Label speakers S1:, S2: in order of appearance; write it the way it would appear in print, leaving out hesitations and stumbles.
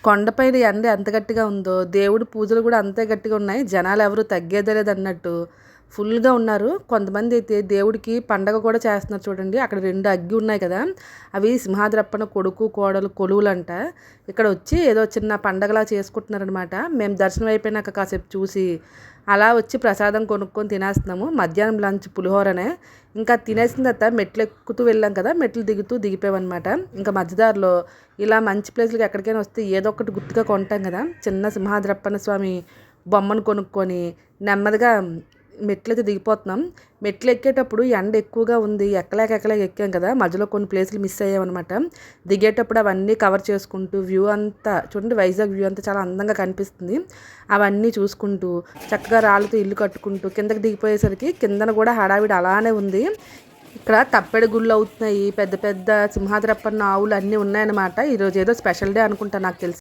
S1: కొండపైన ఎండ ఎంత గట్టిగా ఉందో దేవుడి పూజలు కూడా అంతే గట్టిగా ఉన్నాయి. జనాలు ఎవరు తగ్గేదే లేదన్నట్టు ఫుల్గా ఉన్నారు. కొంతమంది అయితే దేవుడికి పండగ కూడా చేస్తున్నారు చూడండి. అక్కడ 2 అగ్గి ఉన్నాయి కదా, అవి సింహాద్రప్పన కొడుకు కోడలు కొలువులంట. ఇక్కడ వచ్చి ఏదో చిన్న పండగలా చేసుకుంటున్నారనమాట. మేము దర్శనం అయిపోయినాక కాసేపు చూసి అలా వచ్చి ప్రసాదం కొనుక్కొని తినేస్తున్నాము. మధ్యాహ్నం లంచ్ పులిహోరనే. ఇంకా తినేసిన తర్వాత మెట్లు ఎక్కుతూ వెళ్ళాం కదా, మెట్లు దిగుతూ దిగిపోయామన్నమాట. ఇంకా మధ్యదారిలో ఇలా మంచి ప్లేస్లకి ఎక్కడికైనా వస్తే ఏదో ఒకటి గుర్తుగా కొంటాం కదా. చిన్న సింహాద్రప్పన స్వామి బొమ్మను కొనుక్కొని నెమ్మదిగా మెట్లయితే దిగిపోతున్నాం. మెట్లు ఎక్కేటప్పుడు ఎండ ఎక్కువగా ఉంది, ఎక్కలేక ఎక్కాం కదా, మధ్యలో కొన్ని ప్లేసులు మిస్ అయ్యామన్నమాట. దిగేటప్పుడు అవన్నీ కవర్ చేసుకుంటూ వ్యూ అంతా చూడండి, వైజాగ్ వ్యూ అంతా చాలా అందంగా కనిపిస్తుంది. అవన్నీ చూసుకుంటూ చక్కగా రాళ్ళతో ఇల్లు కట్టుకుంటూ కిందకి దిగిపోయేసరికి కిందన కూడా హడావిడి అలానే ఉంది. ఇక్కడ తప్పెడ గుళ్ళు అవుతున్నాయి, పెద్ద పెద్ద సింహాద్రప్పన్న ఆవులు అన్నీ ఉన్నాయన్నమాట. ఈరోజు ఏదో స్పెషల్ డే అనుకుంటా నాకు తెలిసి.